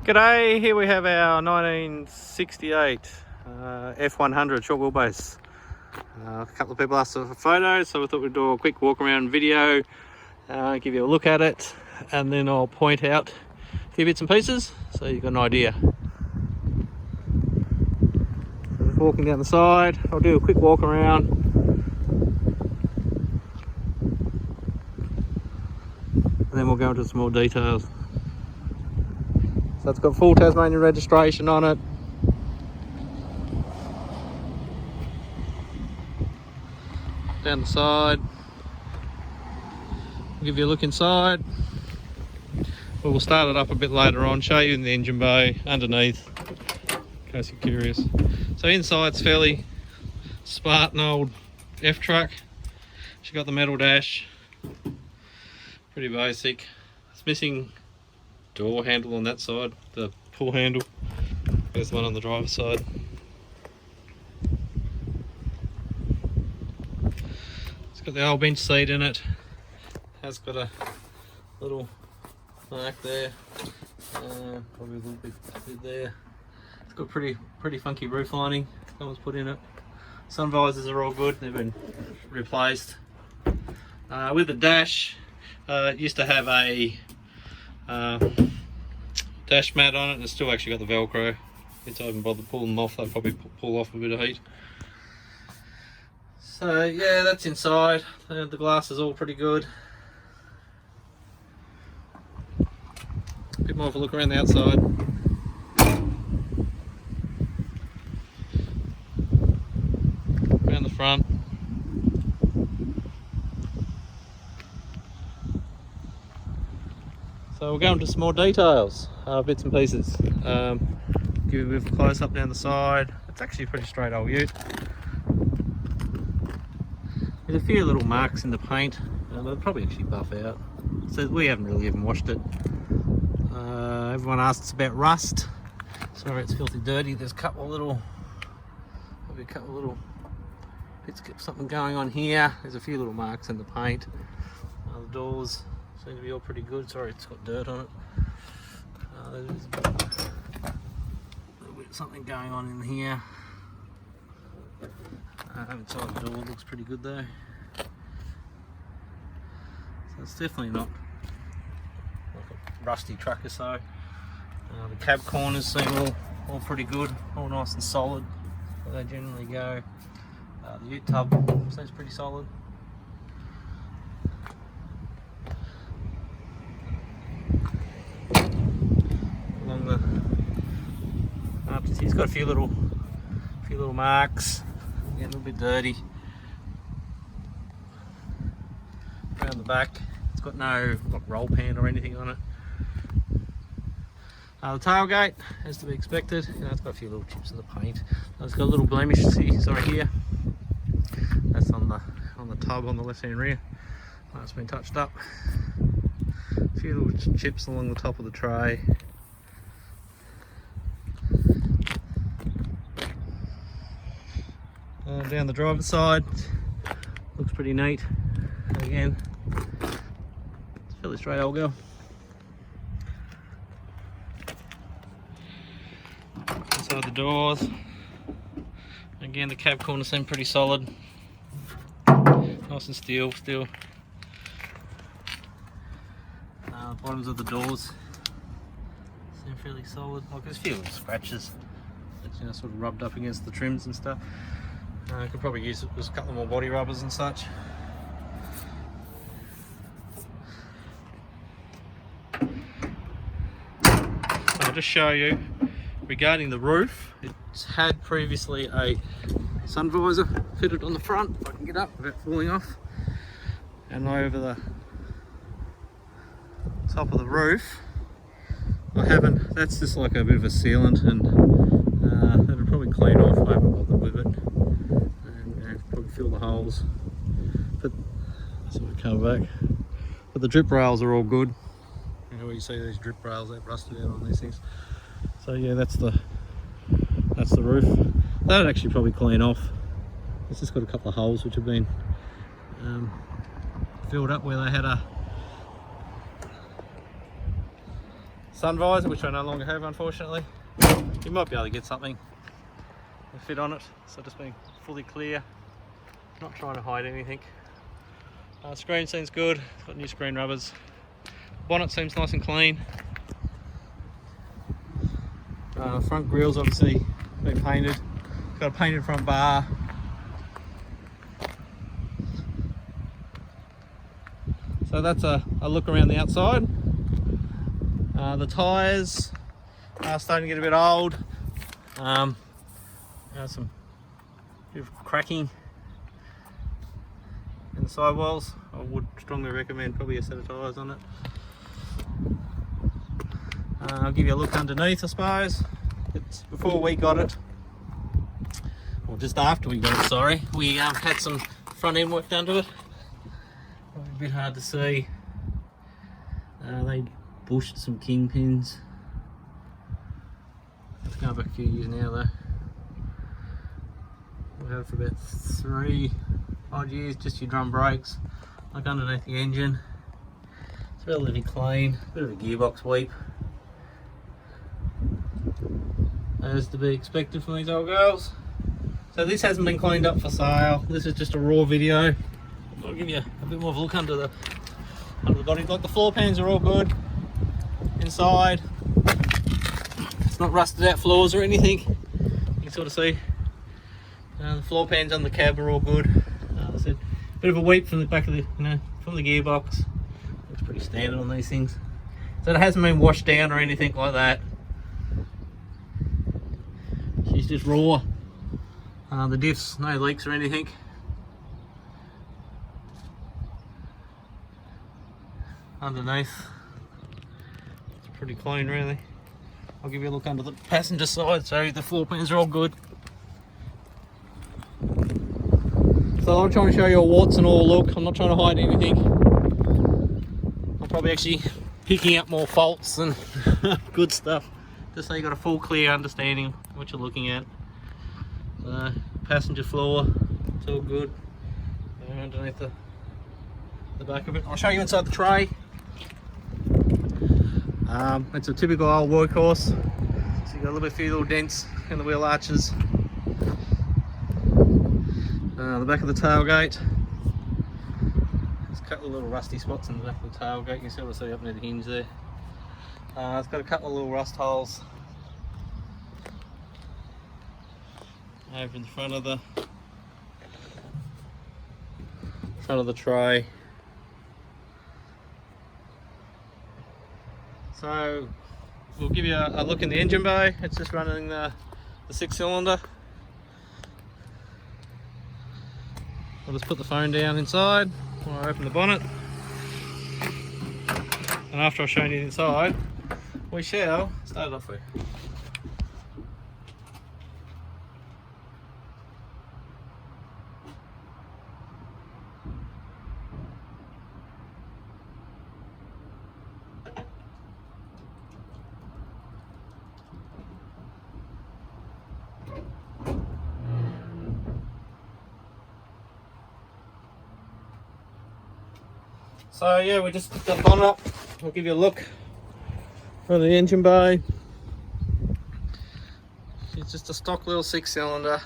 G'day, here we have our 1968 F100 short wheelbase. A couple of people asked for photos, so we thought we'd do a quick walk around video, give you a look at it, and then I'll point out a few bits and pieces so you've got an idea. So just walking down the side, I'll do a quick walk around. And then we'll go into some more details. So it's got full Tasmanian registration on it. Down the side. I'll give you a look inside. We'll start it up a bit later on, show you in the engine bay underneath, in case you're curious. So inside's fairly Spartan old F truck. She's got the metal dash, pretty basic. It's missing door handle on that side, the pull handle. There's one on the driver's side. It's got the old bench seat in it. Has got a little mark there, probably a little bit there. It's got pretty funky roof lining someone's put in it. Sun visors are all good, they've been replaced. With the dash, it used to have a dash mat on it, and it's still actually got the Velcro. If I haven't bothered pulling them off, they'll probably pull off a bit of heat. So yeah, that's inside. The glass is all pretty good. A bit more of a look around the outside. Around the front. So we'll go into some more details, bits and pieces. Give you a bit of a close up down the side. It's actually a pretty straight old ute. There's a few little marks in the paint, they'll probably actually buff out. So we haven't really even washed it. Everyone asks about rust. Sorry, it's filthy dirty. There's a couple of little, maybe a couple of little bits, something going on here. There's a few little marks in the paint. The doors seem to be all pretty good. Sorry, it's got dirt on it. There's a little bit something going on in here. Inside the door looks pretty good though. So it's definitely not like a rusty truck or so. The cab corners seem all pretty good, all nice and solid. Where they generally go. The ute tub seems pretty solid. Along the after, he's got a few little marks. Getting a little bit dirty. Around the back, it's got no roll pan or anything on it. The tailgate, as to be expected, it's got a few little chips in the paint. It's got a little blemish, sorry, here. That's on the tub on the left hand rear. It's been touched up. A few little chips along the top of the tray. Down the driver's side, looks pretty neat. Again, it's a fairly straight old girl. Inside the doors, again the cab corners seem pretty solid, nice and steel. Bottoms of the doors seem fairly solid. Like there's a few little scratches, it's sort of rubbed up against the trims and stuff. Could probably use it with a couple more body rubbers and such. So I'll just show you regarding the roof. It's had previously a sun visor fitted on the front, if I can get up without falling off, and over the top of the roof I haven't. That's just like a bit of a sealant, and that'll probably clean off. I haven't bothered with it. Probably fill the holes, but so we come back. But the drip rails are all good. You know where you see these drip rails that rusted out on these things. So yeah, that's the roof. That'd actually probably clean off. It's just got a couple of holes which have been filled up where they had a sun visor, which I no longer have unfortunately. You might be able to get something to fit on it, so just being fully clear, not trying to hide anything. Screen seems good, it's got new screen rubbers. Bonnet seems nice and clean. Front grille's obviously been painted, got a painted front bar. So that's a look around the outside. The tyres are starting to get a bit old. Some bit of cracking in the sidewalls. I would strongly recommend probably a set of tyres on it. I'll give you a look underneath, I suppose. It's before we got it, or just after we got it, sorry, we had some front end work done to it. Probably a bit hard to see. They bushed some kingpins. It's going back a few years now though. We've had it for about 3 odd years, just your drum brakes, like underneath the engine. It's relatively clean, bit of a gearbox weep, as to be expected from these old girls. So this hasn't been cleaned up for sale, this is just a raw video. I'll give you a bit more of a look under the body. Like the floor pans are all good inside. It's not rusted out floors or anything. You can sort of see the floor pans on the cab are all good. I said, bit of a weep from the back of the, from the gearbox. Looks pretty standard on these things. So it hasn't been washed down or anything like that. She's just raw. The diffs, no leaks or anything. Underneath, it's pretty clean really. I'll give you a look under the passenger side, so the floor pans are all good. So I'm trying to show you a warts and all look, I'm not trying to hide anything. I'm probably actually picking up more faults and good stuff, just so you got a full clear understanding of what you're looking at. Passenger floor, it's all good. Underneath the back of it. I'll show you inside the tray. It's a typical old workhorse, so you've got a few little dents in the wheel arches. The back of the tailgate, there's a couple of little rusty spots in the back of the tailgate, you can sort of see up near the hinge there. It's got a couple of little rust holes over in the front of the tray. So we'll give you a look in the engine bay. It's just running the 6-cylinder. I'll just put the phone down inside when I open the bonnet, and after I've shown you inside, we shall start it off with. So yeah, we just put that bonnet up. I'll give you a look for the engine bay. It's just a stock little 6-cylinder.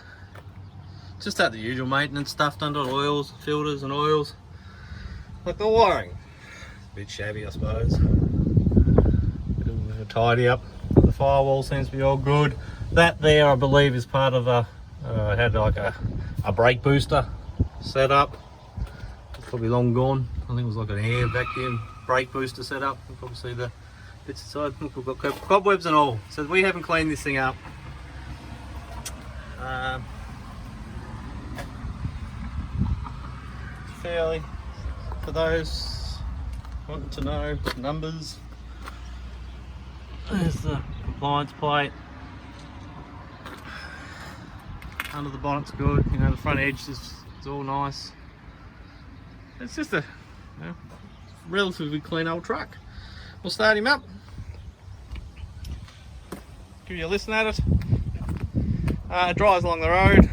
Just had the usual maintenance stuff done to oils, filters and oils. Like the wiring, a bit shabby I suppose. Bit of a tidy up. The firewall seems to be all good. That there I believe is part of had like a brake booster set up. It's probably long gone. I think it was like an air vacuum brake booster set up. You can probably see the bits inside. Look, we've got cobwebs and all. So we haven't cleaned this thing up. Fairly, for those wanting to know numbers, there's the compliance plate. Under the bonnet's good. You know, the front edge is all nice. It's just a relatively clean old truck. We'll start him up, give you a listen at it. It drives along the road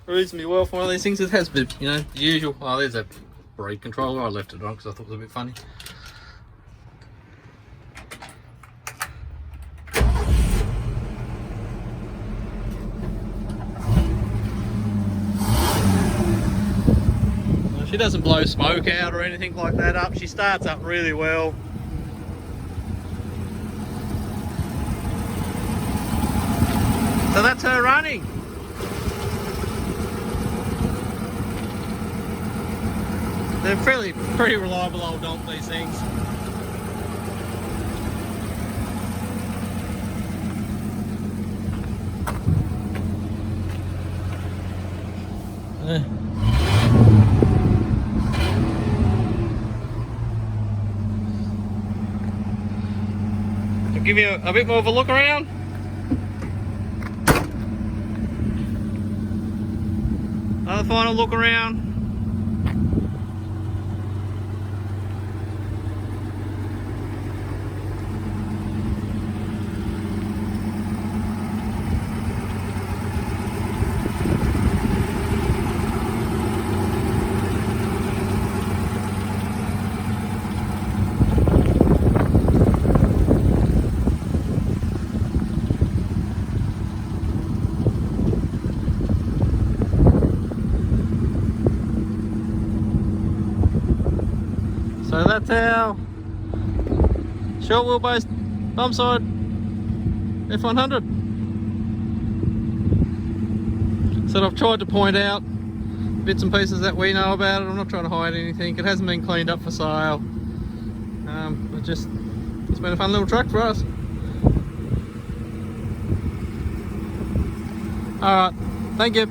reasonably well for one of these things. It has a bit, the usual. Oh, there's a brake controller. I left it on because I thought it was a bit funny. She doesn't blow smoke out or anything like that up. She starts up really well. So that's her running. They're pretty reliable old dog, these things. I'll give you a bit more of a look around. Another final look around. So that's our short wheelbase bump side F100. So I've tried to point out bits and pieces that we know about it. I'm not trying to hide anything. It hasn't been cleaned up for sale. It's been a fun little truck for us. Alright, thank you.